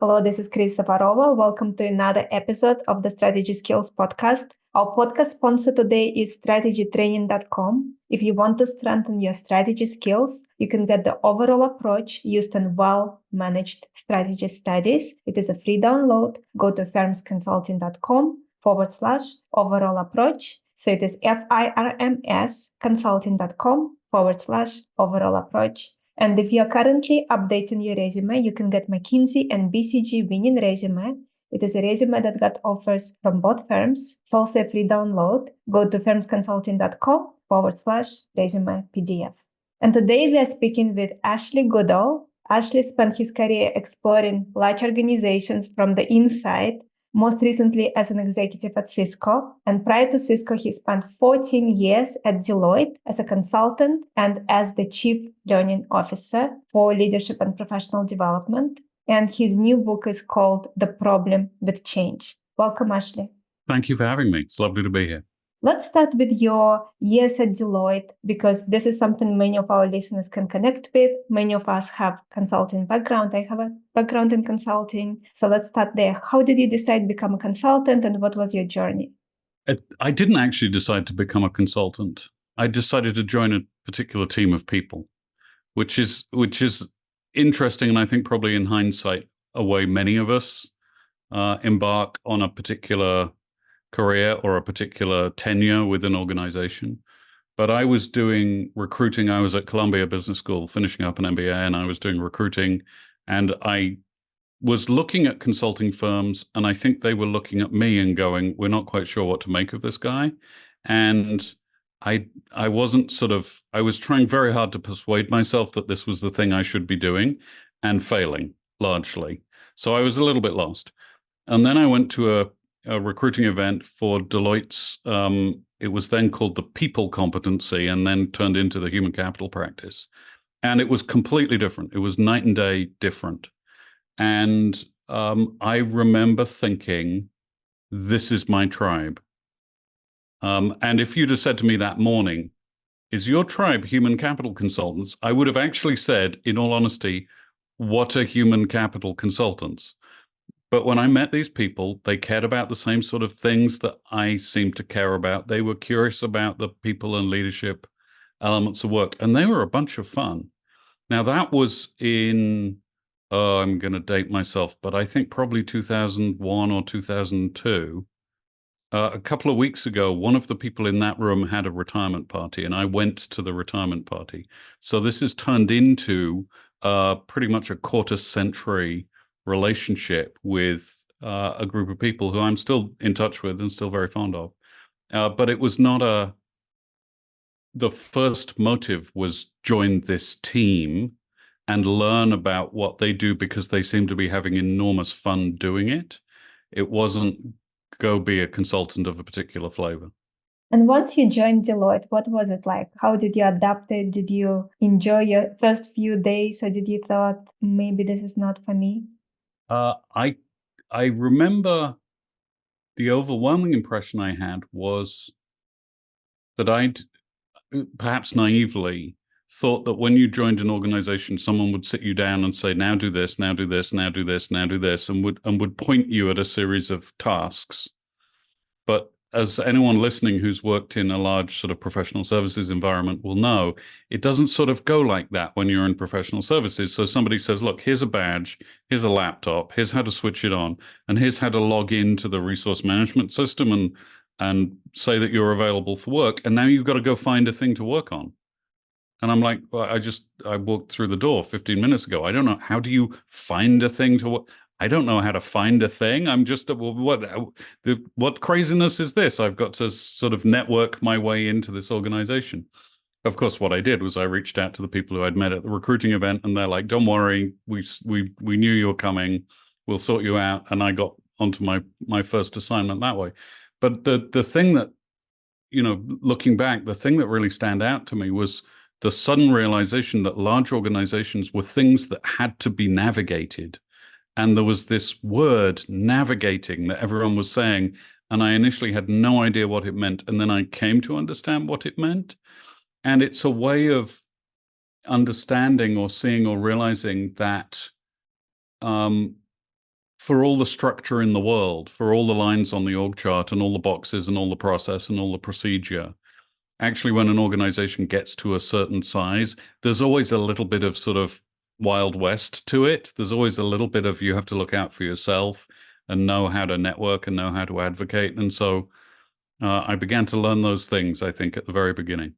Hello, this is Chris Safarova. Welcome to another episode of the Strategy Skills podcast. Our podcast sponsor today is strategytraining.com. If you want to strengthen your strategy skills, you can get the overall approach used in well-managed strategy studies. It is a free download. Go to firmsconsulting.com/overall approach. So it is FIRMS consulting.com/overall approach. And if you're currently updating your resume, you can get McKinsey and BCG winning resume. It is a resume that got offers from both firms. It's also a free download. Go to firmsconsulting.com/resume PDF. And today we are speaking with Ashley Goodall. Ashley spent his career exploring large organizations from the inside, most recently as an executive at Cisco. And prior to Cisco, he spent 14 years at Deloitte as a consultant and as the Chief Learning Officer for Leadership and Professional Development. And his new book is called The Problem with Change. Welcome, Ashley. Thank you for having me. It's lovely to be here. Let's start with your years at Deloitte, because this is something many of our listeners can connect with. Many of us have consulting background. I have a background in consulting. So let's start there. How did you decide to become a consultant, and what was your journey? I didn't actually decide to become a consultant. I decided to join a particular team of people, which is interesting, and I think probably in hindsight, a way many of us embark on a particular career or a particular tenure with an organization. But I was doing recruiting. I was at Columbia Business School finishing up an MBA, and I was doing recruiting, and I was looking at consulting firms, and I think they were looking at me and going, we're not quite sure what to make of this guy. And I was trying very hard to persuade myself that this was the thing I should be doing, and failing largely. So I was a little bit lost. And then I went to a recruiting event for Deloitte's, it was then called the People Competency and then turned into the Human Capital Practice. And it was completely different. It was night and day different. And I remember thinking, this is my tribe. And if you'd have said to me that morning, is your tribe human capital consultants? I would have actually said, in all honesty, what are human capital consultants? But when I met these people, they cared about the same sort of things that I seemed to care about. They were curious about the people and leadership elements of work, and they were a bunch of fun. Now, that was in, I'm going to date myself, but I think probably 2001 or 2002. A couple of weeks ago, one of the people in that room had a retirement party, and I went to the retirement party. So this has turned into pretty much a quarter-century relationship with a group of people who I'm still in touch with and still very fond of. But it was not the first motive was join this team and learn about what they do because they seem to be having enormous fun doing it. It wasn't go be a consultant of a particular flavor. And once you joined Deloitte, what was it like? How did you adapt it? Did you enjoy your first few days, or did you thought maybe this is not for me? I remember the overwhelming impression I had was that I'd perhaps naively thought that when you joined an organization, someone would sit you down and say, now do this, now do this, now do this, now do this, and would point you at a series of tasks. But as anyone listening who's worked in a large sort of professional services environment will know, it doesn't sort of go like that when you're in professional services. So somebody says, look, here's a badge, here's a laptop, here's how to switch it on, and here's how to log into the resource management system and say that you're available for work. And now you've got to go find a thing to work on. And I'm like, well, I walked through the door 15 minutes ago. I don't know. How do you find a thing to work? I don't know how to find a thing. I'm just, what craziness is this? I've got to sort of network my way into this organization. Of course, what I did was I reached out to the people who I'd met at the recruiting event, and they're like, don't worry, we knew you were coming. We'll sort you out. And I got onto my first assignment that way. But the thing that, looking back, the thing that really stand out to me was the sudden realization that large organizations were things that had to be navigated. And there was this word, navigating, that everyone was saying. And I initially had no idea what it meant. And then I came to understand what it meant. And it's a way of understanding or seeing or realizing that for all the structure in the world, for all the lines on the org chart and all the boxes and all the process and all the procedure, actually, when an organization gets to a certain size, there's always a little bit of sort of Wild West to it. There's always a little bit of you have to look out for yourself and know how to network and know how to advocate. And so I began to learn those things, I think, at the very beginning.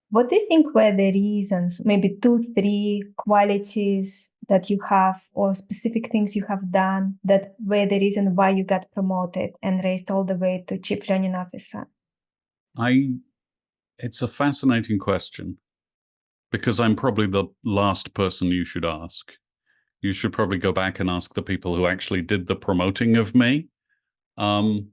What do you think were the reasons, maybe 2, 3 qualities that you have or specific things you have done that were the reason why you got promoted and raised all the way to Chief Learning Officer? It's a fascinating question because I'm probably the last person you should ask. You should probably go back and ask the people who actually did the promoting of me. I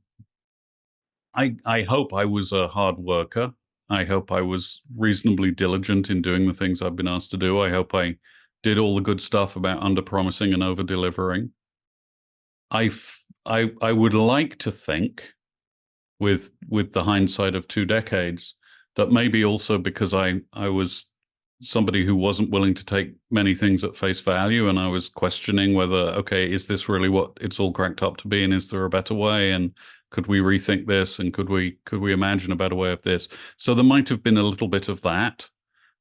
hope I was a hard worker. I hope I was reasonably diligent in doing the things I've been asked to do. I hope I did all the good stuff about under-promising and over-delivering. I would like to think, with the hindsight of 2 decades, that maybe also because I was somebody who wasn't willing to take many things at face value, and I was questioning whether, okay, is this really what it's all cracked up to be, and is there a better way, and could we rethink this, and could we imagine a better way of this? So there might have been a little bit of that.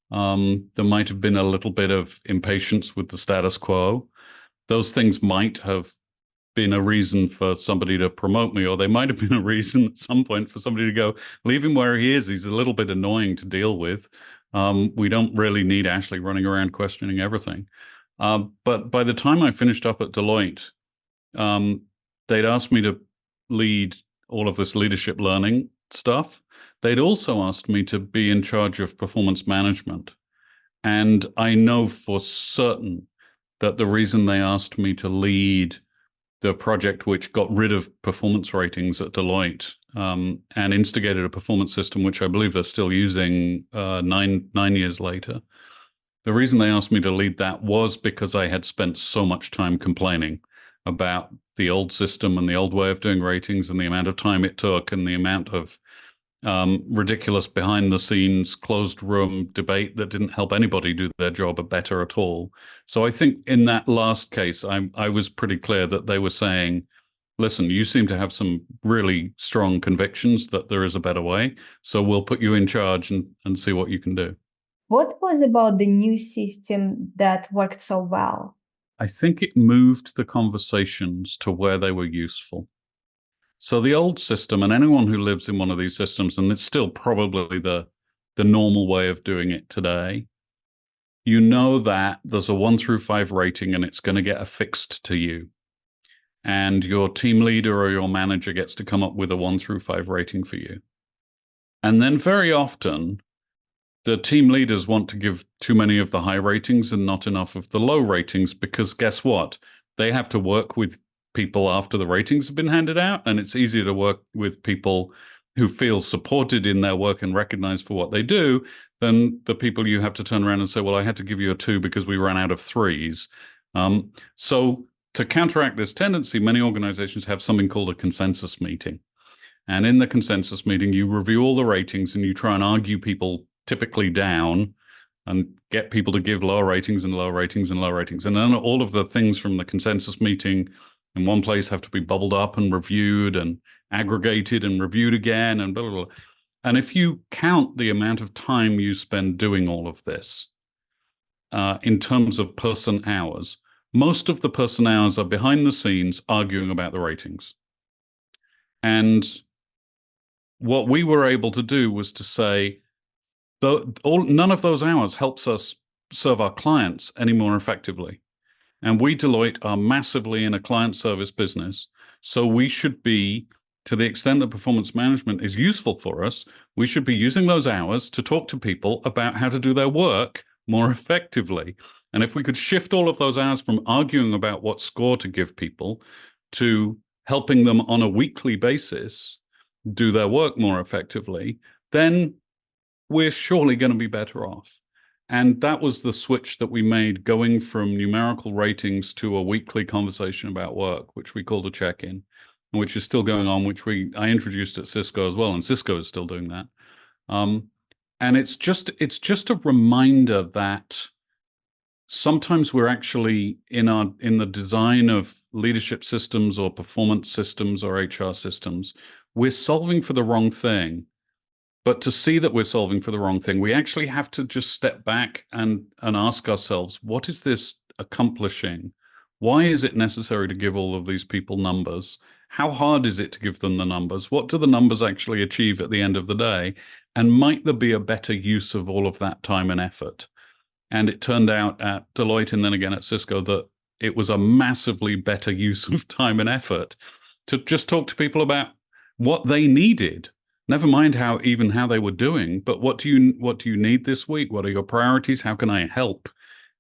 There might have been a little bit of impatience with the status quo. Those things might have been a reason for somebody to promote me, or they might have been a reason at some point for somebody to go, leave him where he is. He's a little bit annoying to deal with. We don't really need Ashley running around questioning everything. But by the time I finished up at Deloitte, they'd asked me to lead all of this leadership learning stuff. They'd also asked me to be in charge of performance management. And I know for certain that the reason they asked me to lead the project which got rid of performance ratings at Deloitte and instigated a performance system, which I believe they're still using 9 years later. The reason they asked me to lead that was because I had spent so much time complaining about the old system and the old way of doing ratings and the amount of time it took and the amount of ridiculous behind-the-scenes closed-room debate that didn't help anybody do their job better at all. So I think in that last case, I was pretty clear that they were saying, listen, you seem to have some really strong convictions that there is a better way, so we'll put you in charge and see what you can do. What was about the new system that worked so well? I think it moved the conversations to where they were useful. So the old system, and anyone who lives in one of these systems, and it's still probably the normal way of doing it today, you know that there's a 1 through 5 rating and it's going to get affixed to you. And your team leader or your manager gets to come up with a 1 through 5 rating for you. And then very often, the team leaders want to give too many of the high ratings and not enough of the low ratings, because guess what? They have to work with people after the ratings have been handed out, and it's easier to work with people who feel supported in their work and recognized for what they do than the people you have to turn around and say, well, I had to give you a 2 because we ran out of 3s. So to counteract this tendency, many organizations have something called a consensus meeting. And in the consensus meeting, you review all the ratings and you try and argue people typically down and get people to give lower ratings and lower ratings and lower ratings. And then all of the things from the consensus meeting in one place have to be bubbled up and reviewed and aggregated and reviewed again and blah, blah, blah. And if you count the amount of time you spend doing all of this in terms of person hours, most of the person hours are behind the scenes arguing about the ratings. And what we were able to do was to say, none of those hours helps us serve our clients any more effectively. And we, Deloitte, are massively in a client service business. So we should be, to the extent that performance management is useful for us, we should be using those hours to talk to people about how to do their work more effectively. And if we could shift all of those hours from arguing about what score to give people to helping them on a weekly basis do their work more effectively, then we're surely going to be better off. And that was the switch that we made, going from numerical ratings to a weekly conversation about work, which we called a check-in, which is still going on, which I introduced at Cisco as well, and Cisco is still doing that. And it's just a reminder that sometimes we're actually in the design of leadership systems or performance systems or HR systems, we're solving for the wrong thing. But to see that we're solving for the wrong thing, we actually have to just step back and ask ourselves, what is this accomplishing? Why is it necessary to give all of these people numbers? How hard is it to give them the numbers? What do the numbers actually achieve at the end of the day? And might there be a better use of all of that time and effort? And it turned out at Deloitte and then again at Cisco that it was a massively better use of time and effort to just talk to people about what they needed. Never mind how they were doing, but what do you need this week? What are your priorities? How can I help?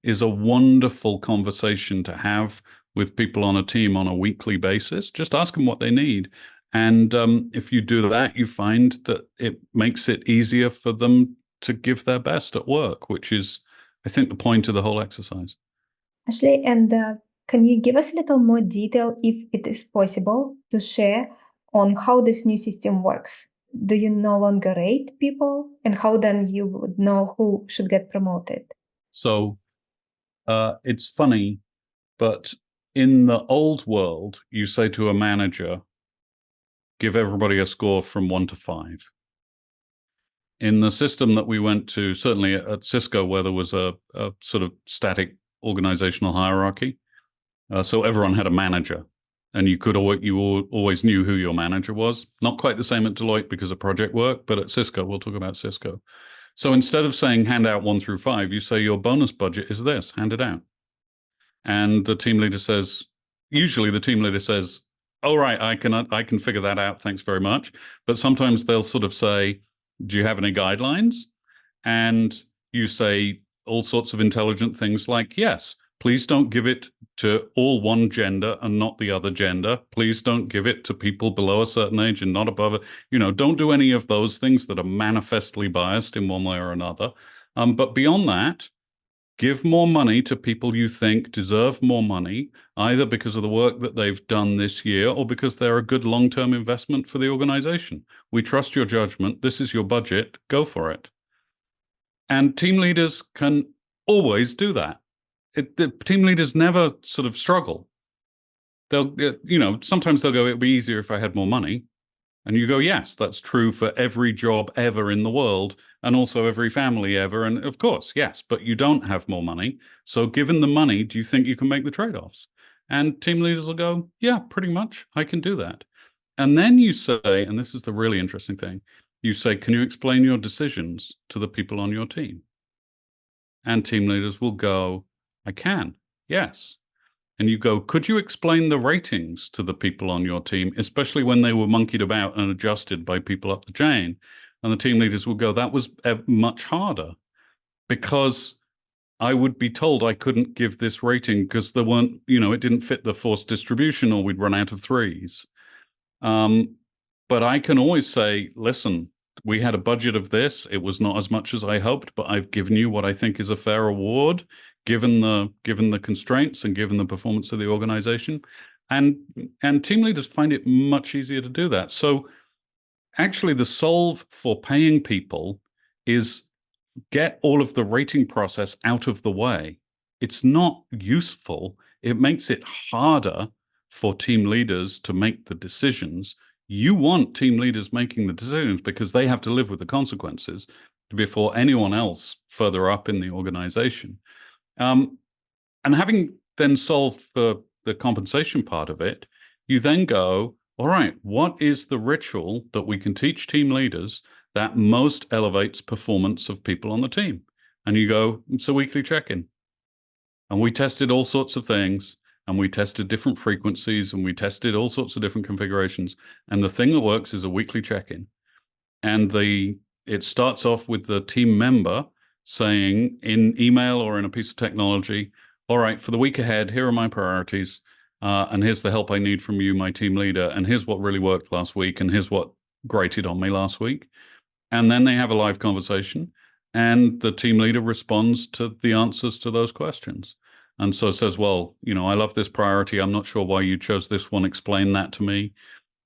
Is a wonderful conversation to have with people on a team on a weekly basis. Just ask them what they need. And if you do that, you find that it makes it easier for them to give their best at work, which is, I think, the point of the whole exercise. Ashley, and can you give us a little more detail, if it is possible, to share on how this new system works? Do you no longer rate people, and how then you would know who should get promoted? So it's funny, but in the old world, you say to a manager, give everybody a score from 1 to 5. In the system that we went to, certainly at Cisco, where there was a sort of static organizational hierarchy, so everyone had a manager, and you always knew who your manager was. Not quite the same at Deloitte because of project work, but at Cisco, we'll talk about Cisco. So instead of saying hand out 1 through 5, you say your bonus budget is this, hand it out. And the team leader says, usually the team leader says, "Oh, right, I can figure that out. Thanks very much." But sometimes they'll sort of say, "Do you have any guidelines?" And you say all sorts of intelligent things like, "Yes, please don't give it to all one gender and not the other gender. Please don't give it to people below a certain age and not above it. Don't do any of those things that are manifestly biased in one way or another. But beyond that, give more money to people you think deserve more money, either because of the work that they've done this year or because they're a good long-term investment for the organization. We trust your judgment. This is your budget. Go for it." And team leaders can always do that. The team leaders never sort of struggle. Sometimes they'll go, "It'd be easier if I had more money." And you go, yes, that's true for every job ever in the world and also every family ever. And of course, yes, but you don't have more money. So given the money, do you think you can make the trade-offs? And team leaders will go, yeah, pretty much, I can do that. And then you say, and this is the really interesting thing, you say, can you explain your decisions to the people on your team? And team leaders will go, I can, yes. And you go, could you explain the ratings to the people on your team, especially when they were monkeyed about and adjusted by people up the chain? And the team leaders will go, that was much harder because I would be told I couldn't give this rating because there weren't, it didn't fit the forced distribution or we'd run out of 3s. But I can always say, listen, we had a budget of this. It was not as much as I hoped, but I've given you what I think is a fair award, given the constraints and given the performance of the organization. And team leaders find it much easier to do that. So actually the solve for paying people is get all of the rating process out of the way. It's not useful. It makes it harder for team leaders to make the decisions. You want team leaders making the decisions because they have to live with the consequences before anyone else further up in the organization. And having then solved for the compensation part of it, you then go, all right, what is the ritual that we can teach team leaders that most elevates performance of people on the team? And you go, it's a weekly check-in. And we tested all sorts of things, and we tested different frequencies, and we tested all sorts of different configurations. And the thing that works is a weekly check-in. And it starts off with the team member saying in email or in a piece of technology, all right, for the week ahead, here are my priorities. And here's the help I need from you, my team leader. And here's what really worked last week. And here's what grated on me last week. And then they have a live conversation. And the team leader responds to the answers to those questions. And so says, well, I love this priority. I'm not sure why you chose this one. Explain that to me.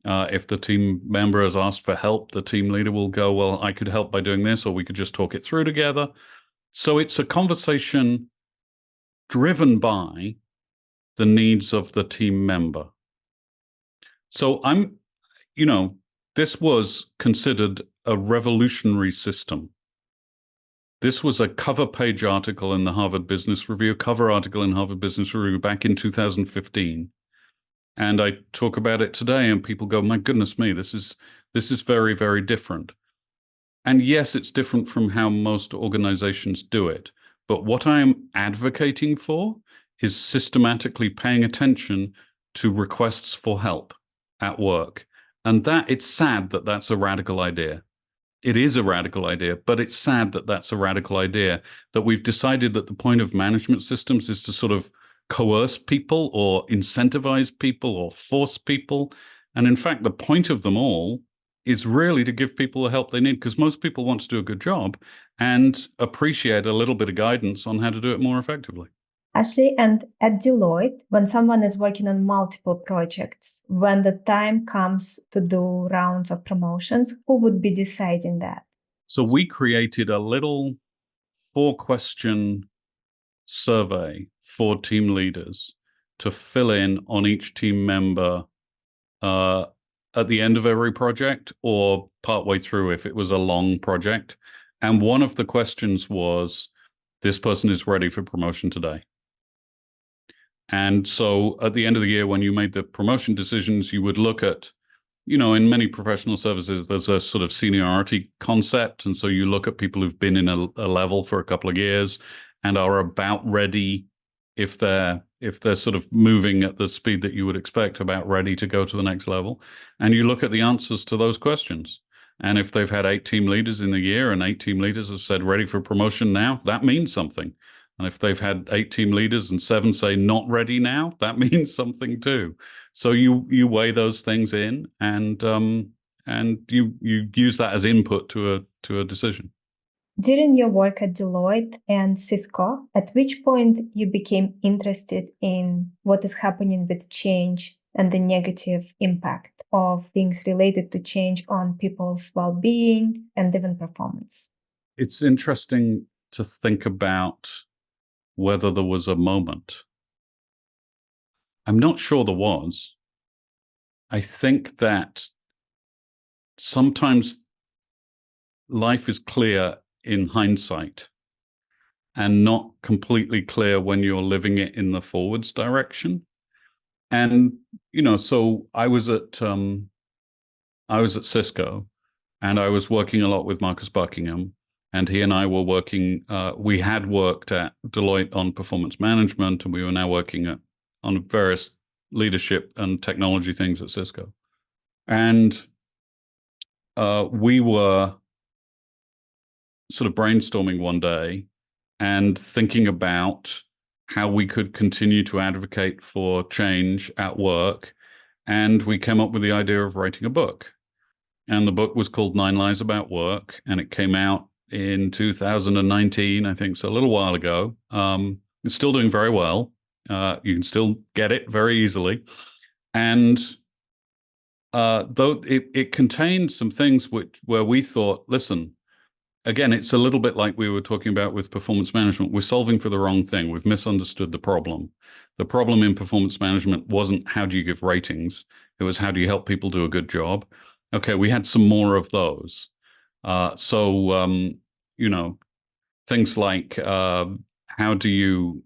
If the team member has asked for help, the team leader will go, well, I could help by doing this, or we could just talk it through together. So it's a conversation driven by the needs of the team member. So this was considered a revolutionary system. This was a cover page article in the Harvard Business Review, cover article in Harvard Business Review back in 2015. And I talk about it today and people go, my goodness me, this is very, very different. And yes, it's different from how most organizations do it. But what I'm advocating for is systematically paying attention to requests for help at work. And it's sad that that's a radical idea. It is a radical idea, but it's sad that that's a radical idea, that we've decided that the point of management systems is to sort of coerce people or incentivize people or force people. And in fact, the point of them all is really to give people the help they need, because most people want to do a good job and appreciate a little bit of guidance on how to do it more effectively. Ashley, and at Deloitte, when someone is working on multiple projects, when the time comes to do rounds of promotions, who would be deciding that? So we created a little 4-question survey for team leaders to fill in on each team member at the end of every project or partway through if it was a long project. And one of the questions was, this person is ready for promotion today. And so at the end of the year, when you made the promotion decisions, you would look at, in many professional services, there's a sort of seniority concept. And so you look at people who've been in a level for a couple of years and are about ready, if they're sort of moving at the speed that you would expect, about ready to go to the next level. And you look at the answers to those questions. And if they've had 8 team leaders in the year and 8 team leaders have said ready for promotion now, that means something. And if they've had 8 team leaders and 7 say not ready now, that means something too. So you weigh those things in, and you use that as input to a decision. During your work at Deloitte and Cisco, at which point you became interested in what is happening with change and the negative impact of things related to change on people's well-being and even performance? It's interesting to think about whether there was a moment. I'm not sure there was. I think that sometimes life is clear in hindsight and not completely clear when you're living it in the forwards direction. And, so I was at Cisco, and I was working a lot with Marcus Buckingham, and he and I were working, we had worked at Deloitte on performance management, and we were now working on various leadership and technology things at Cisco. And we were sort of brainstorming one day and thinking about how we could continue to advocate for change at work. And we came up with the idea of writing a book. And the book was called 9 Lies About Work, and it came out in 2019, I think, so a little while ago. It's still doing very well. You can still get it very easily. And though it contained some things where we thought, listen, again, it's a little bit like we were talking about with performance management. We're solving for the wrong thing. We've misunderstood the problem. The problem in performance management wasn't how do you give ratings. It was how do you help people do a good job. Okay, we had some more of those. Things like how do you,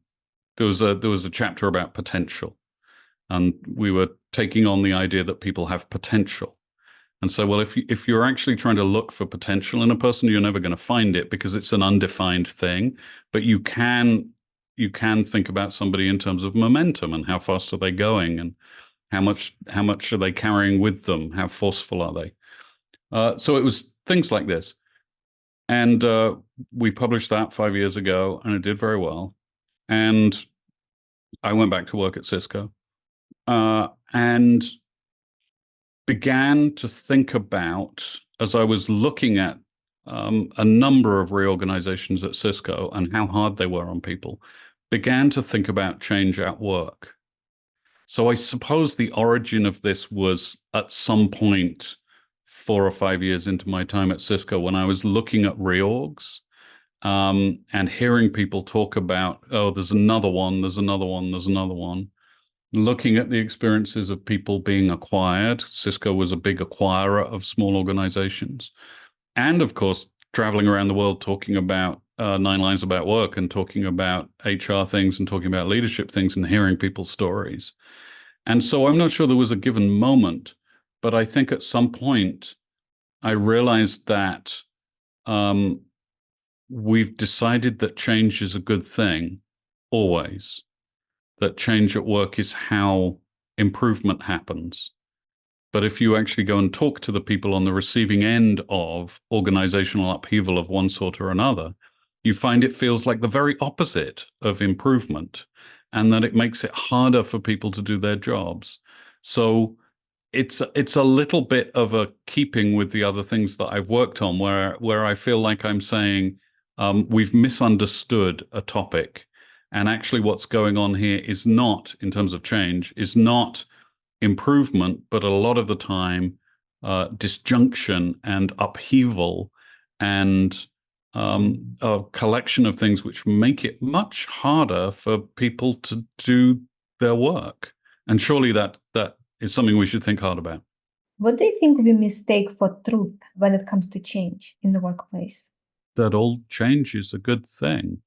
there was a chapter about potential. And we were taking on the idea that people have potential. And so, well, if you're actually trying to look for potential in a person, you're never going to find it because it's an undefined thing. But you can think about somebody in terms of momentum and how fast are they going and how much are they carrying with them? How forceful are they? So it was things like this. And we published that 5 years ago, and it did very well. And I went back to work at Cisco and began to think about, as I was looking at a number of reorganizations at Cisco and how hard they were on people, began to think about change at work. So I suppose the origin of this was at some point 4 or 5 years into my time at Cisco when I was looking at reorgs and hearing people talk about, oh, there's another one, there's another one, there's another one. Looking at the experiences of people being acquired. Cisco was a big acquirer of small organizations. And of course, traveling around the world talking about 9 Lines About Work and talking about HR things and talking about leadership things and hearing people's stories. And so I'm not sure there was a given moment, but I think at some point I realized that we've decided that change is a good thing, always. That change at work is how improvement happens. But if you actually go and talk to the people on the receiving end of organizational upheaval of one sort or another, you find it feels like the very opposite of improvement, and that it makes it harder for people to do their jobs. So it's a little bit of a keeping with the other things that I've worked on, where I feel like I'm saying we've misunderstood a topic, and actually what's going on here is not, in terms of change, is not improvement, but a lot of the time disjunction and upheaval and a collection of things which make it much harder for people to do their work. And surely that is something we should think hard about. What do you think we mistake for truth when it comes to change in the workplace? That all change is a good thing.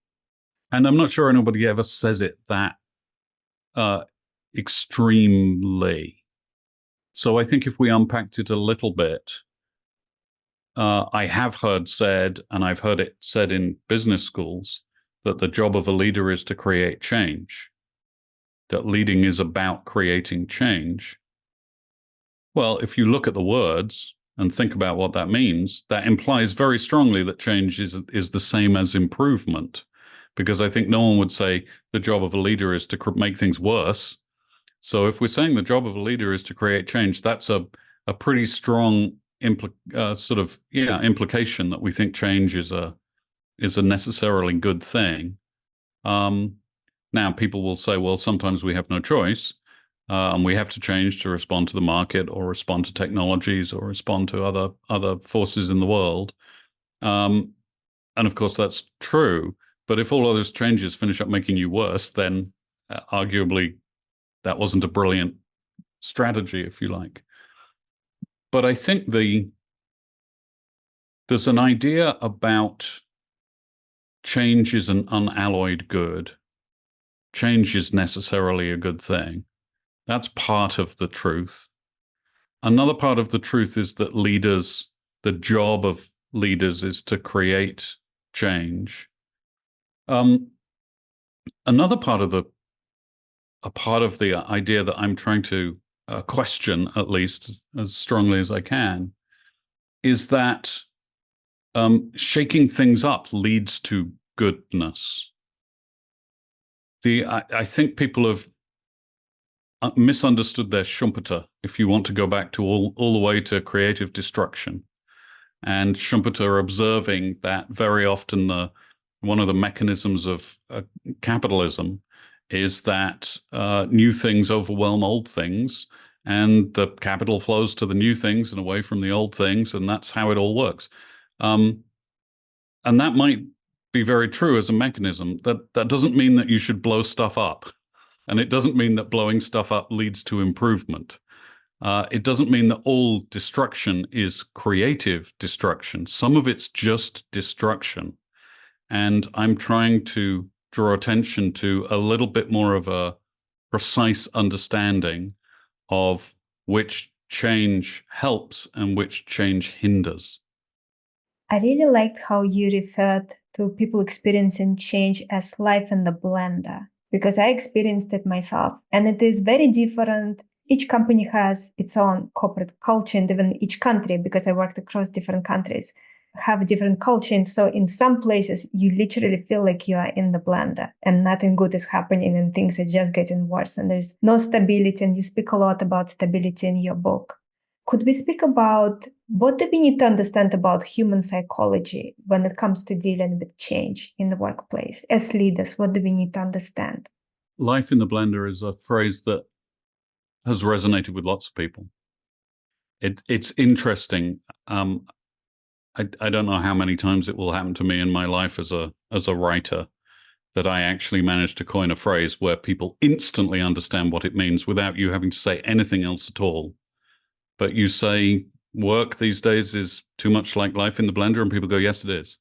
And I'm not sure anybody ever says it that extremely. So I think if we unpacked it a little bit, I have heard said, and I've heard it said in business schools, that the job of a leader is to create change, that leading is about creating change. Well, if you look at the words and think about what that means, that implies very strongly that change is the same as improvement, because I think no one would say the job of a leader is to make things worse. So if we're saying the job of a leader is to create change, that's a pretty strong implication that we think change is a necessarily good thing. Now, people will say, well, sometimes we have no choice, and we have to change to respond to the market or respond to technologies or respond to other forces in the world. And of course, that's true. But if all of those changes finish up making you worse, then arguably that wasn't a brilliant strategy, if you like. But I think there's an idea about change is an unalloyed good. Change is necessarily a good thing. That's part of the truth. Another part of the truth is that the job of leaders is to create change. Another part of the idea that I'm trying to question, at least as strongly as I can, is that shaking things up leads to goodness. I think people have misunderstood their Schumpeter, if you want to go back to all the way to creative destruction. And Schumpeter observing that very often one of the mechanisms of capitalism is that new things overwhelm old things, and the capital flows to the new things and away from the old things, and that's how it all works. And that might be very true as a mechanism. That doesn't mean that you should blow stuff up. And it doesn't mean that blowing stuff up leads to improvement. It doesn't mean that all destruction is creative destruction. Some of it's just destruction. And I'm trying to draw attention to a little bit more of a precise understanding of which change helps and which change hinders. I really liked how you referred to people experiencing change as life in the blender, because I experienced it myself. And it is very different. Each company has its own corporate culture, and even each country, because I worked across different countries, have different culture. And so in some places, you literally feel like you are in the blender and nothing good is happening and things are just getting worse. And there's no stability. And you speak a lot about stability in your book. Could we speak about what do we need to understand about human psychology when it comes to dealing with change in the workplace? As leaders, what do we need to understand? Life in the blender is a phrase that has resonated with lots of people. It's interesting. I don't know how many times it will happen to me in my life as a writer that I actually manage to coin a phrase where people instantly understand what it means without you having to say anything else at all. But you say work these days is too much like life in the blender, and people go, yes, it is.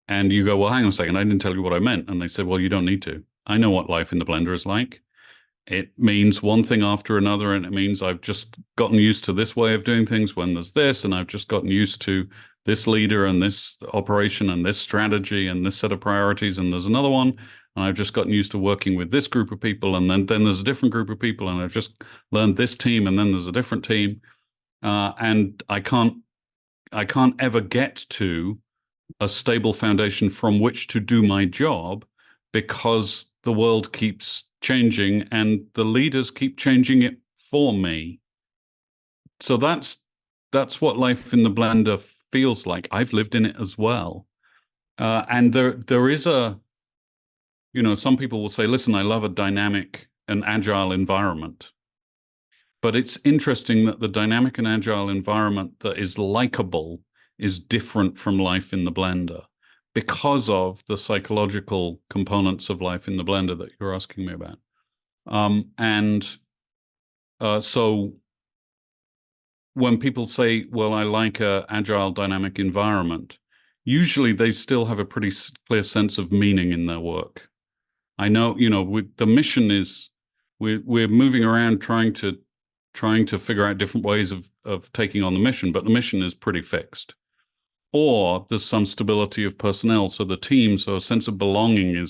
And you go, well, hang on a second, I didn't tell you what I meant. And they said, well, you don't need to. I know what life in the blender is like. It means one thing after another, and it means I've just gotten used to this way of doing things when there's this, and I've just gotten used to this leader and this operation and this strategy and this set of priorities, and there's another one, and I've just gotten used to working with this group of people, and then there's a different group of people, and I've just learned this team, and then there's a different team, and I can't ever get to a stable foundation from which to do my job because the world keeps changing and the leaders keep changing it for me. So that's what life in the blender feels like. I've lived in it as well. And there is some people will say, listen, I love a dynamic and agile environment. But it's interesting that the dynamic and agile environment that is likable is different from life in the blender because of the psychological components of life in the blender that you're asking me about. So when people say, well, I like a agile dynamic environment, usually they still have a pretty clear sense of meaning in their work. I know, the mission is we're moving around trying to figure out different ways of taking on the mission, but the mission is pretty fixed. Or there's some stability of personnel, so the team, so a sense of belonging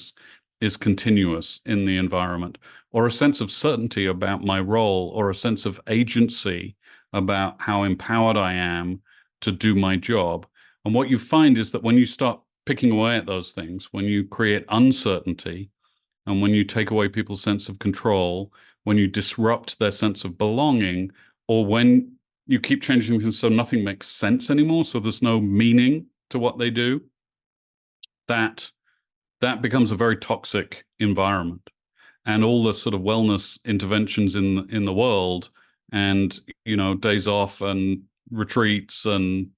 is continuous in the environment, or a sense of certainty about my role, or a sense of agency about how empowered I am to do my job. And what you find is that when you start picking away at those things, when you create uncertainty, and when you take away people's sense of control, when you disrupt their sense of belonging, or when you keep changing things so nothing makes sense anymore, so there's no meaning to what they do, that becomes a very toxic environment. And all the sort of wellness interventions in the world, and days off and retreats and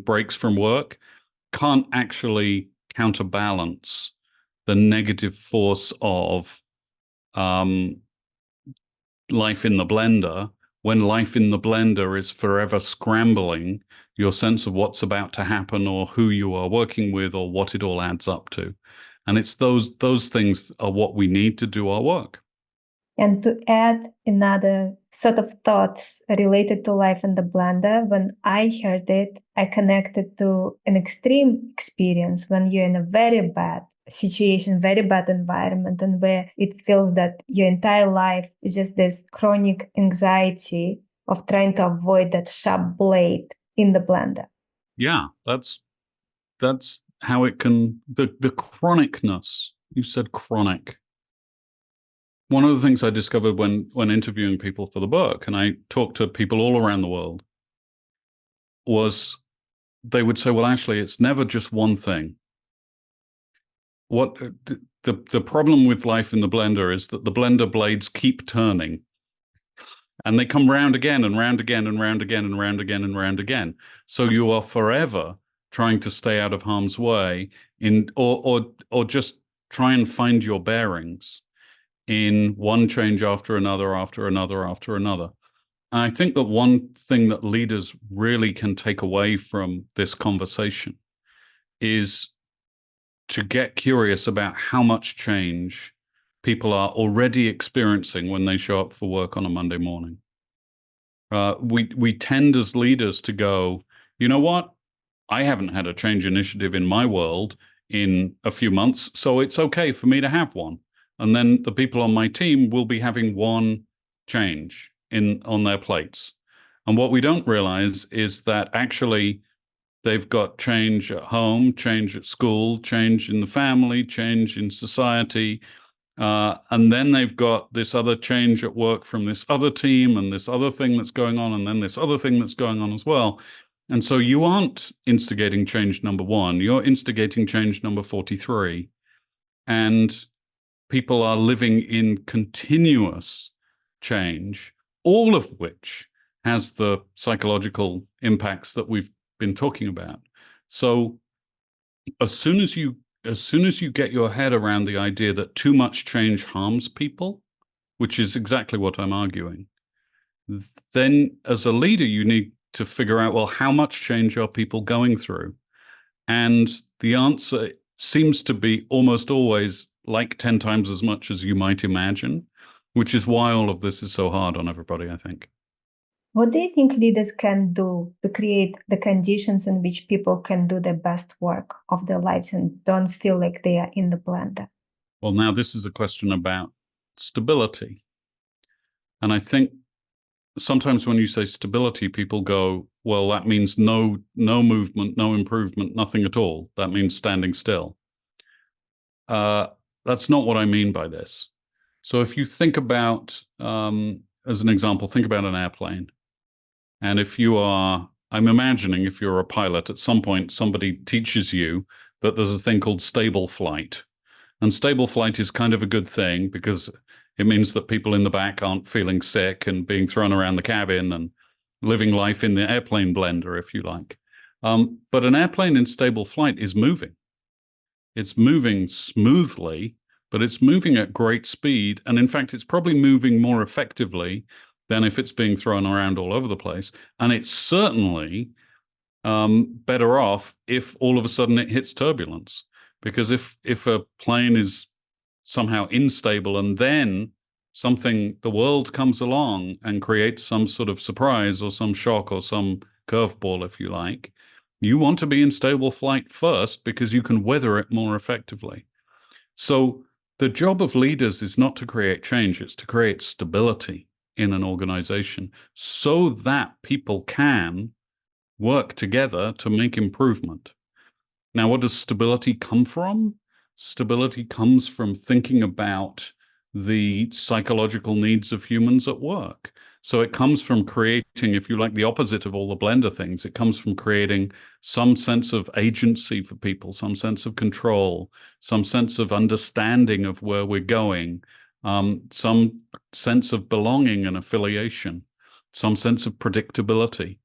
breaks from work, can't actually counterbalance the negative force of life in the blender, when life in the blender is forever scrambling your sense of what's about to happen or who you are working with or what it all adds up to. And it's those things are what we need to do our work. And to add another sort of thoughts related to life in the blender, when I heard it, I connected to an extreme experience when you're in a very bad situation, very bad environment, and where it feels that your entire life is just this chronic anxiety of trying to avoid that sharp blade in the blender. Yeah, that's how it can, the chronicness, you said chronic. One of the things I discovered when interviewing people for the book, and I talked to people all around the world, was they would say, well, actually, it's never just one thing. What the problem with life in the blender is that the blender blades keep turning, and they come round again and round again and round again and round again and round again. So you are forever trying to stay out of harm's way or just try and find your bearings in one change after another, after another, after another. And I think that one thing that leaders really can take away from this conversation is to get curious about how much change people are already experiencing when they show up for work on a Monday morning. We tend as leaders to go, you know what? I haven't had a change initiative in my world in a few months, so it's okay for me to have one. And then the people on my team will be having one change on their plates. And what we don't realize is that actually they've got change at home, change at school, change in the family, change in society. And then they've got this other change at work from this other team and this other thing that's going on, and then this other thing that's going on as well. And so you aren't instigating change number one, you're instigating change number 43. And people are living in continuous change, all of which has the psychological impacts that we've been talking about. So as soon as you get your head around the idea that too much change harms people, which is exactly what I'm arguing, then as a leader, you need to figure out, well, how much change are people going through? And the answer seems to be almost always like 10 times as much as you might imagine, which is why all of this is so hard on everybody, I think. What do you think leaders can do to create the conditions in which people can do the best work of their lives and don't feel like they are in the blender? Well, now this is a question about stability. And I think sometimes when you say stability, people go, well, that means no movement, no improvement, nothing at all. That means standing still. That's not what I mean by this. So if you think about, as an example, think about an airplane. And I'm imagining if you're a pilot, at some point somebody teaches you that there's a thing called stable flight. And stable flight is kind of a good thing because it means that people in the back aren't feeling sick and being thrown around the cabin and living life in the airplane blender, if you like. But an airplane in stable flight is moving. It's moving smoothly, but it's moving at great speed. And in fact, it's probably moving more effectively than if it's being thrown around all over the place. And it's certainly better off if all of a sudden it hits turbulence. Because if a plane is somehow unstable and then the world comes along and creates some sort of surprise or some shock or some curveball, if you like, you want to be in stable flight first because you can weather it more effectively. So the job of leaders is not to create change, it's to create stability in an organization so that people can work together to make improvement. Now, what does stability come from? Stability comes from thinking about the psychological needs of humans at work. So it comes from creating, if you like, the opposite of all the blender things. It comes from creating some sense of agency for people, some sense of control, some sense of understanding of where we're going, some sense of belonging and affiliation, some sense of predictability.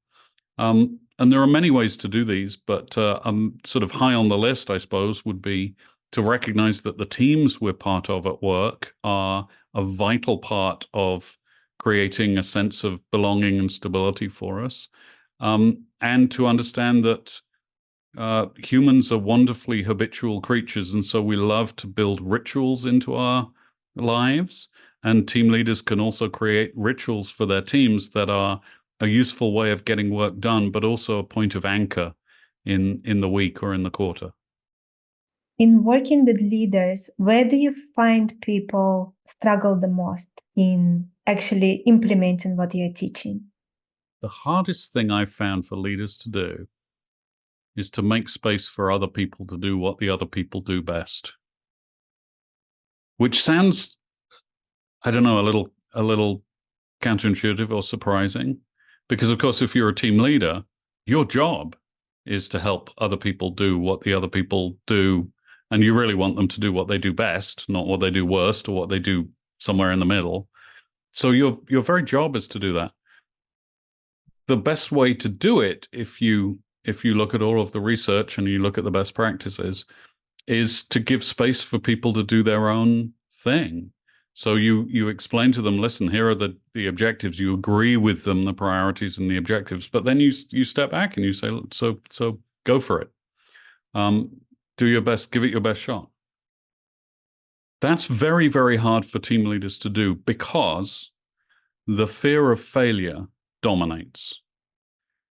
And there are many ways to do these, but sort of high on the list, I suppose, would be to recognize that the teams we're part of at work are a vital part of creating a sense of belonging and stability for us, and to understand that humans are wonderfully habitual creatures, and so we love to build rituals into our lives, and team leaders can also create rituals for their teams that are a useful way of getting work done, but also a point of anchor in the week or in the quarter. In working with leaders, where do you find people struggle the most in actually implementing what you're teaching? The hardest thing I've found for leaders to do is to make space for other people to do what the other people do best. Which sounds, I don't know, a little counterintuitive or surprising. Because, of course, if you're a team leader, your job is to help other people do what the other people do. And you really want them to do what they do best, not what they do worst or what they do somewhere in the middle. So your very job is to do that. The best way to do it, if you look at all of the research and you look at the best practices, is to give space for people to do their own thing. So you explain to them, listen, here are the objectives. You agree with them, the priorities and the objectives, but then you step back and you say, so go for it. Do your best, give it your best shot. That's very, very hard for team leaders to do because the fear of failure dominates.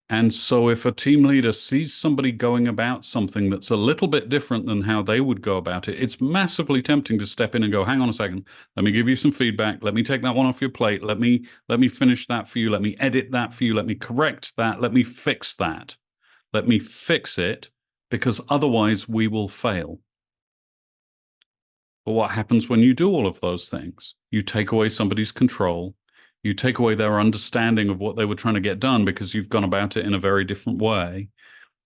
And so if a team leader sees somebody going about something that's a little bit different than how they would go about it, it's massively tempting to step in and go, hang on a second, let me give you some feedback. Let me take that one off your plate. Let me finish that for you. Let me edit that for you. Let me correct that. Let me fix that. Let me fix it, because otherwise we will fail. But what happens when you do all of those things? You take away somebody's control. You take away their understanding of what they were trying to get done because you've gone about it in a very different way.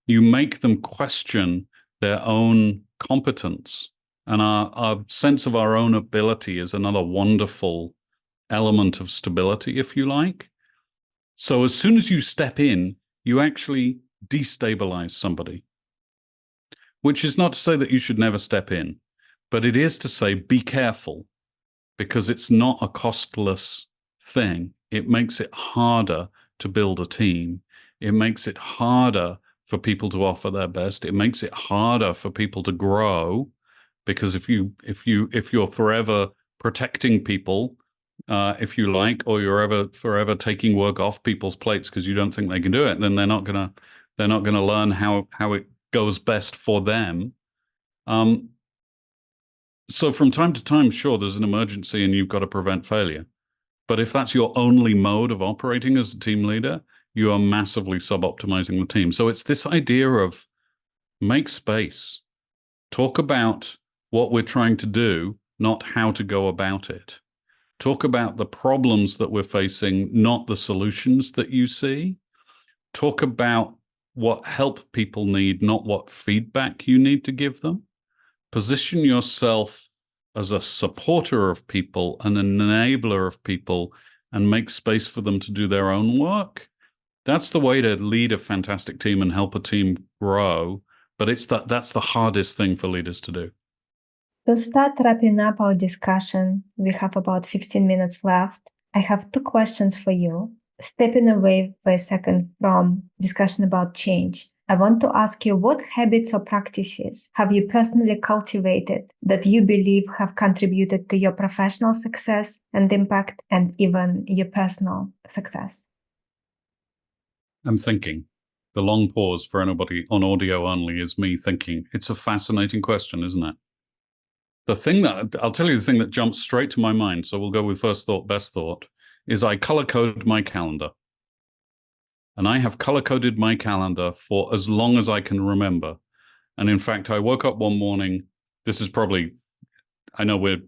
You make them question their own competence. And our sense of our own ability is another wonderful element of stability, if you like. So as soon as you step in, you actually destabilize somebody, which is not to say that you should never step in, but it is to say, be careful, because it's not a costless thing. It makes it harder to build a team. It makes it harder for people to offer their best. It makes it harder for people to grow, because if you're forever protecting people, if you like, or you're forever taking work off people's plates because you don't think they can do it, then they're not gonna learn how it goes best for them. So from time to time, sure, there's an emergency and you've got to prevent failure. But if that's your only mode of operating as a team leader, you are massively suboptimizing the team. So it's this idea of make space, talk about what we're trying to do, not how to go about it. Talk about the problems that we're facing, not the solutions that you see. Talk about what help people need, not what feedback you need to give them. Position yourself as a supporter of people, an enabler of people, and make space for them to do their own work. That's the way to lead a fantastic team and help a team grow. But that's the hardest thing for leaders to do. To start wrapping up our discussion, we have about 15 minutes left. I have two questions for you. Stepping away for a second from discussion about change, I want to ask you, what habits or practices have you personally cultivated that you believe have contributed to your professional success and impact, and even your personal success? I'm thinking. The long pause for anybody on audio only is me thinking. It's a fascinating question, isn't it? I'll tell you the thing that jumps straight to my mind, so we'll go with first thought, best thought, is I color code my calendar. And I have color-coded my calendar for as long as I can remember. And in fact, I woke up one morning, this is probably, I know we're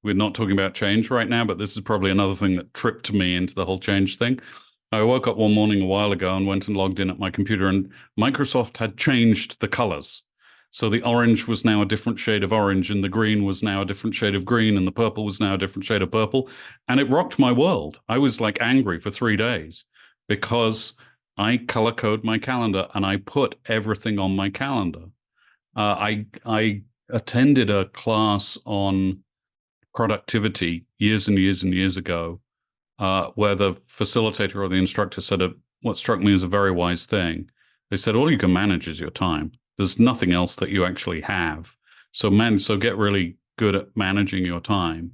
not talking about change right now, but this is probably another thing that tripped me into the whole change thing. I woke up one morning a while ago and went and logged in at my computer, and Microsoft had changed the colors. So the orange was now a different shade of orange, and the green was now a different shade of green, and the purple was now a different shade of purple. And it rocked my world. I was like angry for 3 days because I color code my calendar and I put everything on my calendar. I attended a class on productivity years and years and years ago, where the facilitator or the instructor said what struck me as a very wise thing. They said, all you can manage is your time. There's nothing else that you actually have. So get really good at managing your time.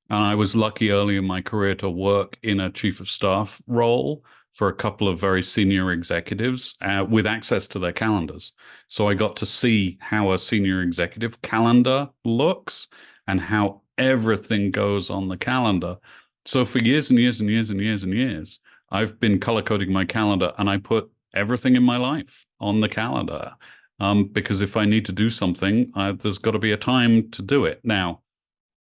And I was lucky early in my career to work in a chief of staff role for a couple of very senior executives with access to their calendars. So I got to see how a senior executive calendar looks and how everything goes on the calendar. So for years and years and years and years and years, I've been color coding my calendar, and I put everything in my life on the calendar. Because if I need to do something, there's got to be a time to do it. Now,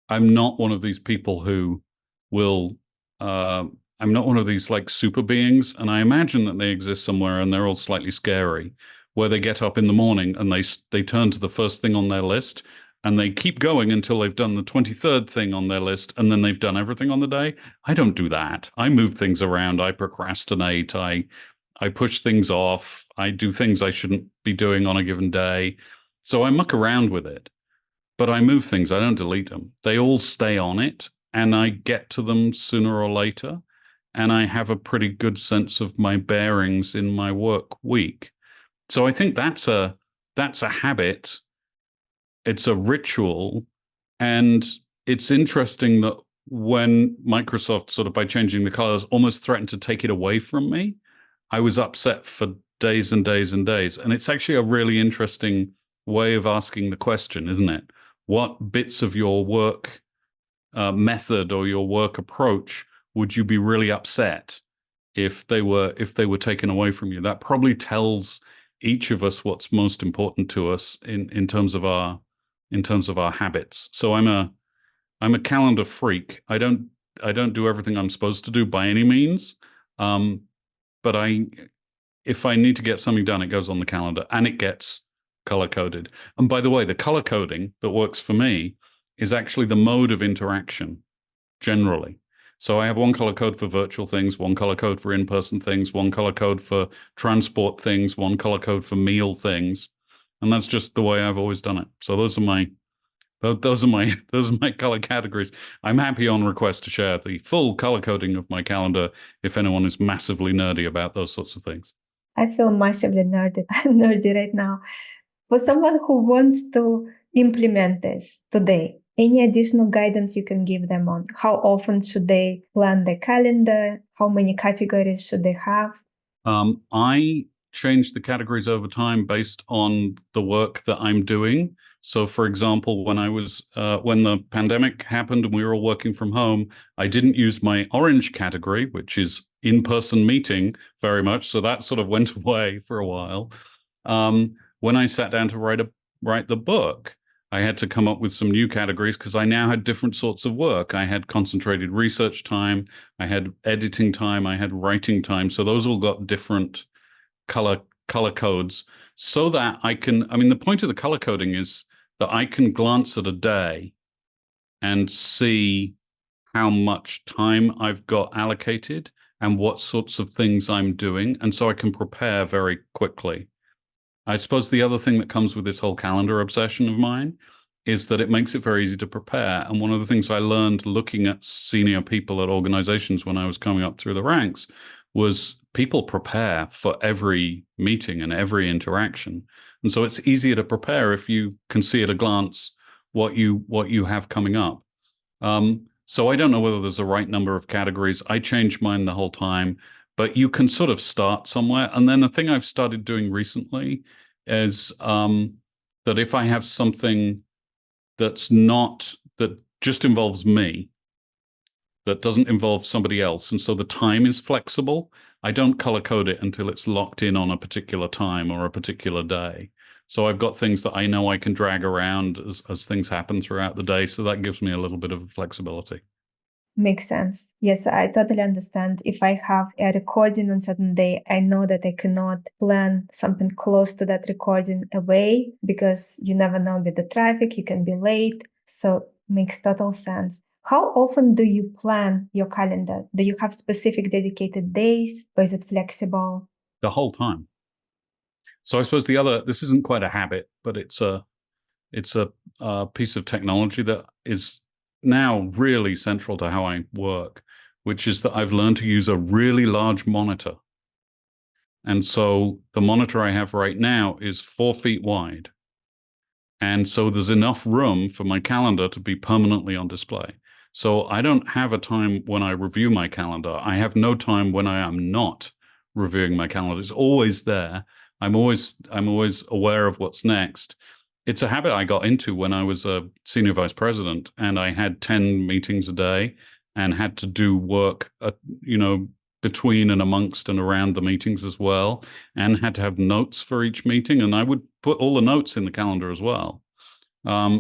I'm not one of these people who will, I'm not one of these like super beings, and I imagine that they exist somewhere and they're all slightly scary, where they get up in the morning and they turn to the first thing on their list and they keep going until they've done the 23rd thing on their list, and then they've done everything on the day. I don't do that. I move things around. I procrastinate. I push things off. I do things I shouldn't be doing on a given day. So I muck around with it, but I move things. I don't delete them. They all stay on it, and I get to them sooner or later. And I have a pretty good sense of my bearings in my work week. So I think that's a habit. It's a ritual. And it's interesting that when Microsoft, sort of by changing the colors, almost threatened to take it away from me, I was upset for days and days and days. And it's actually a really interesting way of asking the question, isn't it? What bits of your work method or your work approach would you be really upset if they were taken away from you? That probably tells each of us what's most important to us in terms of our habits. So I'm a calendar freak. I don't do everything I'm supposed to do by any means, but if I need to get something done, it goes on the calendar and it gets color coded. And by the way, the color coding that works for me is actually the mode of interaction generally. So I have one color code for virtual things, one color code for in-person things, one color code for transport things, one color code for meal things. And that's just the way I've always done it. So those are my those are my color categories. I'm happy on request to share the full color coding of my calendar if anyone is massively nerdy about those sorts of things. I feel massively nerdy right now. For someone who wants to implement this today, any additional guidance you can give them on how often should they plan their calendar? How many categories should they have? I change the categories over time based on the work that I'm doing. So, for example, when the pandemic happened and we were all working from home, I didn't use my orange category, which is in-person meeting, very much. So that sort of went away for a while. When I sat down to write the book, I had to come up with some new categories because I now had different sorts of work. I had concentrated research time, I had editing time, I had writing time. So those all got different color codes so that the point of the color coding is that I can glance at a day and see how much time I've got allocated and what sorts of things I'm doing. And so I can prepare very quickly. I suppose the other thing that comes with this whole calendar obsession of mine is that it makes it very easy to prepare. And one of the things I learned looking at senior people at organizations when I was coming up through the ranks was people prepare for every meeting and every interaction. And so it's easier to prepare if you can see at a glance what you have coming up. So I don't know whether there's a right number of categories. I change mine the whole time, but you can sort of start somewhere. And then the thing I've started doing recently is that if I have something that just involves me, that doesn't involve somebody else, and so the time is flexible, I don't color code it until it's locked in on a particular time or a particular day. So I've got things that I know I can drag around as things happen throughout the day. So that gives me a little bit of flexibility. Makes sense. Yes, I totally understand. If I have a recording on certain day, I know that I cannot plan something close to that recording away because you never know with the traffic, you can be late. So makes total sense. How often do you plan your calendar? Do you have specific dedicated days or is it flexible? The whole time. So I suppose this isn't quite a habit, but it's a piece of technology that is now really central to how I work, which is that I've learned to use a really large monitor. And so the monitor I have right now is 4 feet wide. And so there's enough room for my calendar to be permanently on display. So I don't have a time when I review my calendar. I have no time when I am not reviewing my calendar. It's always there. I'm always aware of what's next. It's a habit I got into when I was a senior vice president and I had 10 meetings a day and had to do work, between and amongst and around the meetings as well, and had to have notes for each meeting. And I would put all the notes in the calendar as well.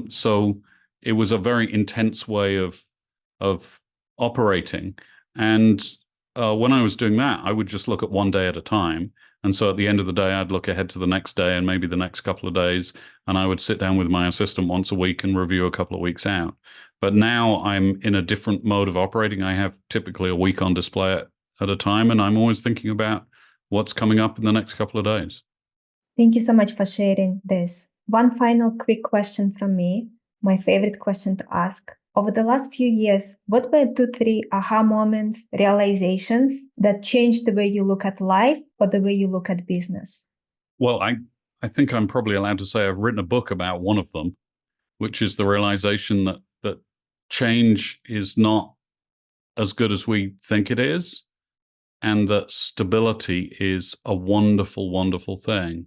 So it was a very intense way of operating. And when I was doing that, I would just look at one day at a time. And so at the end of the day, I'd look ahead to the next day and maybe the next couple of days. And I would sit down with my assistant once a week and review a couple of weeks out. But now I'm in a different mode of operating. I have typically a week on display at a time, and I'm always thinking about what's coming up in the next couple of days. Thank you so much for sharing this. One final quick question from me, my favorite question to ask. Over the last few years, what were 2, 3 aha moments, realizations that changed the way you look at life or the way you look at business? Well, I think I'm probably allowed to say I've written a book about one of them, which is the realization that change is not as good as we think it is, and that stability is a wonderful, wonderful thing.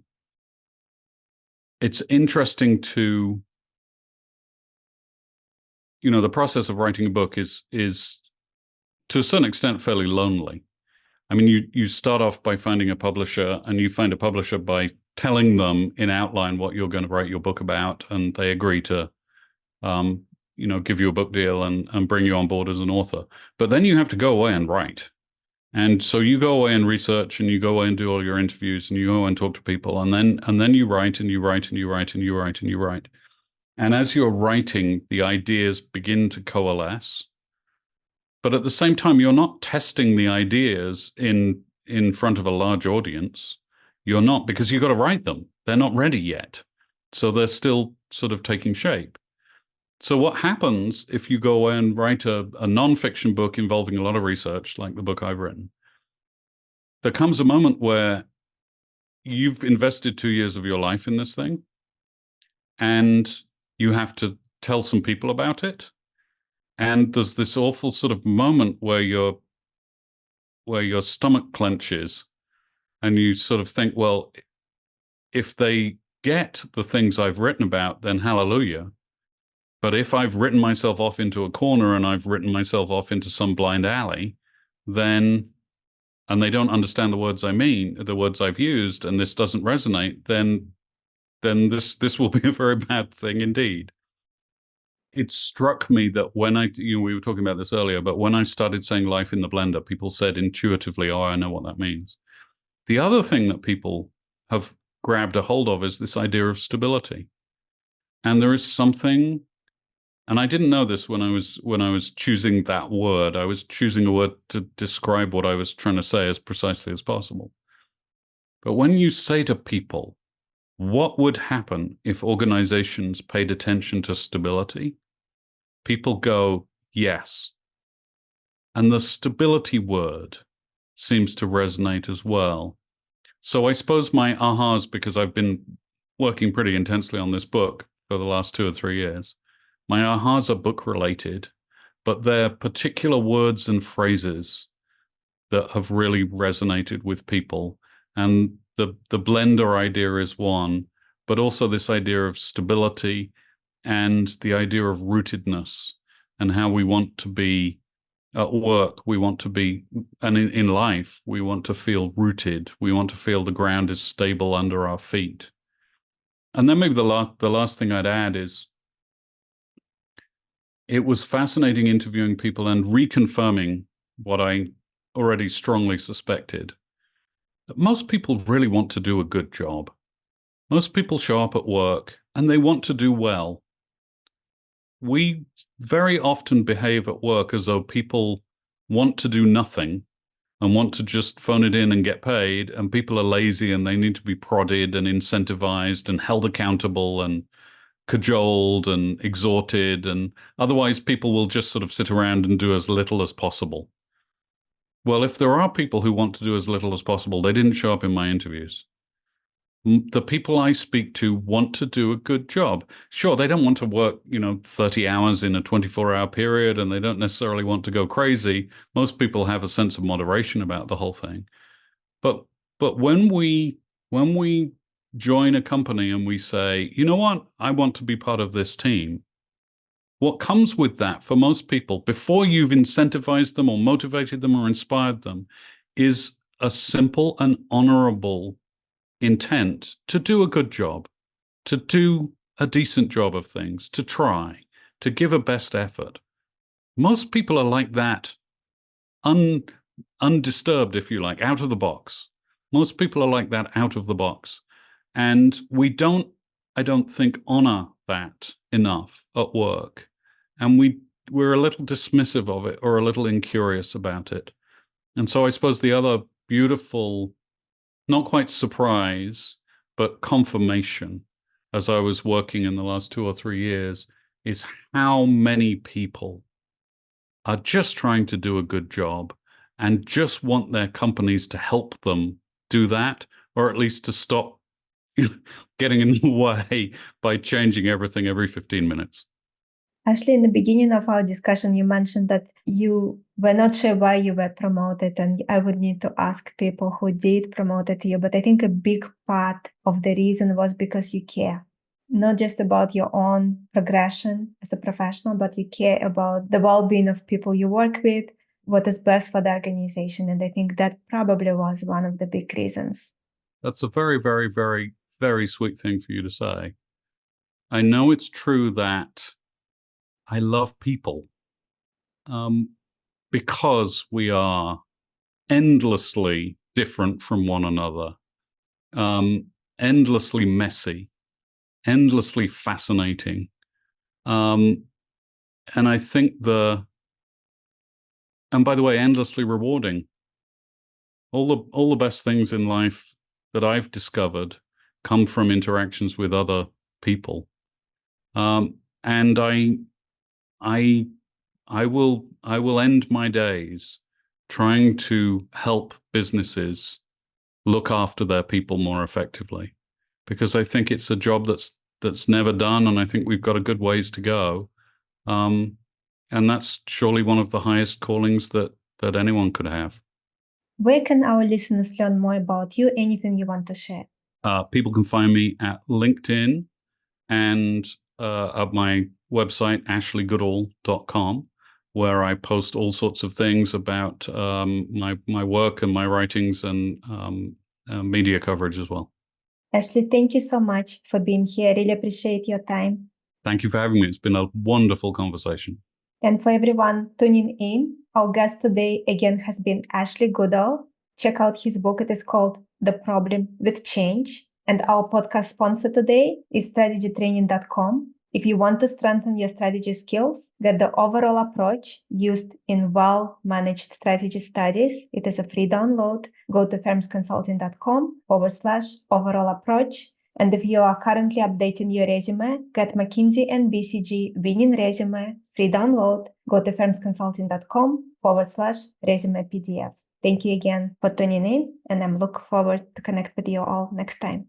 It's interesting to, the process of writing a book is to a certain extent fairly lonely. I mean, you start off by finding a publisher, and you find a publisher by telling them in outline what you're going to write your book about, and they agree to, give you a book deal and bring you on board as an author. But then you have to go away and write. And so you go away and research, and you go away and do all your interviews, and you go and talk to people, and then you write and you write and you write and you write and you write. And as you're writing, the ideas begin to coalesce. But at the same time, you're not testing the ideas in front of a large audience. You're not, because you've got to write them. They're not ready yet. So they're still sort of taking shape. So what happens if you go and write a nonfiction book involving a lot of research, like the book I've written? There comes a moment where you've invested 2 years of your life in this thing, and you have to tell some people about it. And there's this awful sort of moment where your stomach clenches, and you sort of think, well, if they get the things I've written about, then hallelujah. But if I've written myself off into a corner and I've written myself off into some blind alley, then, and they don't understand the words I mean, the words I've used, and this doesn't resonate, then this will be a very bad thing indeed. It struck me that when we were talking about this earlier, but when I started saying life in the blender, people said intuitively, oh, I know what that means. The other thing that people have grabbed a hold of is this idea of stability. And there is something, and I didn't know this when I was choosing that word. I was choosing a word to describe what I was trying to say as precisely as possible. But when you say to people, what would happen if organizations paid attention to stability? People go, yes. And the stability word seems to resonate as well. So I suppose my ahas, because I've been working pretty intensely on this book for the last 2 or 3 years, my ahas are book related, but they're particular words and phrases that have really resonated with people. And the blender idea is one, but also this idea of stability and the idea of rootedness, and how we want to be at work, we want to be, and in life, we want to feel rooted. We want to feel the ground is stable under our feet. And then maybe the last thing I'd add is, it was fascinating interviewing people and reconfirming what I already strongly suspected, that most people really want to do a good job. Most people show up at work and they want to do well. We very often behave at work as though people want to do nothing and want to just phone it in and get paid, and people are lazy and they need to be prodded and incentivized and held accountable and cajoled and exhorted, and otherwise people will just sort of sit around and do as little as possible. Well, if there are people who want to do as little as possible, they didn't show up in my interviews. The people I speak to want to do a good job. Sure, they don't want to work, 30 hours in a 24-hour period, and they don't necessarily want to go crazy. Most people have a sense of moderation about the whole thing. But when we join a company and we say, you know what, I want to be part of this team, what comes with that for most people, before you've incentivized them or motivated them or inspired them, is a simple and honorable intent to do a good job, to do a decent job of things, to try, to give a best effort. Most people are like that, undisturbed, if you like, out of the box. Most people are like that out of the box. And we don't, I don't think, honor that enough at work. And we're a little dismissive of it, or a little incurious about it. And so I suppose the other beautiful, not quite surprise, but confirmation, as I was working in the last 2 or 3 years, is how many people are just trying to do a good job and just want their companies to help them do that, or at least to stop getting in the way by changing everything every 15 minutes. Ashley, in the beginning of our discussion, you mentioned that you were not sure why you were promoted, and I would need to ask people who did promoted you. But I think a big part of the reason was because you care, not just about your own progression as a professional, but you care about the well-being of people you work with, what is best for the organization. And I think that probably was one of the big reasons. That's a very, very, very, very sweet thing for you to say. I know it's true that I love people, because we are endlessly different from one another, endlessly messy, endlessly fascinating. And I think the and by the way, endlessly rewarding. All the best things in life that I've discovered come from interactions with other people. And I will end my days trying to help businesses look after their people more effectively, because I think it's a job that's never done, and I think we've got a good ways to go. And that's surely one of the highest callings that anyone could have. Where can our listeners learn more about you? Anything you want to share? People can find me at LinkedIn and at my website, ashleygoodall.com, where I post all sorts of things about my work and my writings and media coverage as well. Ashley, thank you so much for being here. I really appreciate your time. Thank you for having me. It's been a wonderful conversation. And for everyone tuning in, our guest today again has been Ashley Goodall. Check out his book. It is called The Problem with Change. And our podcast sponsor today is strategytraining.com. If you want to strengthen your strategy skills, get the overall approach used in well-managed strategy studies. It is a free download. Go to firmsconsulting.com/overall approach. And if you are currently updating your resume, get McKinsey and BCG Winning Resume, free download. Go to firmsconsulting.com/resume PDF. Thank you again for tuning in, and I'm looking forward to connect with you all next time.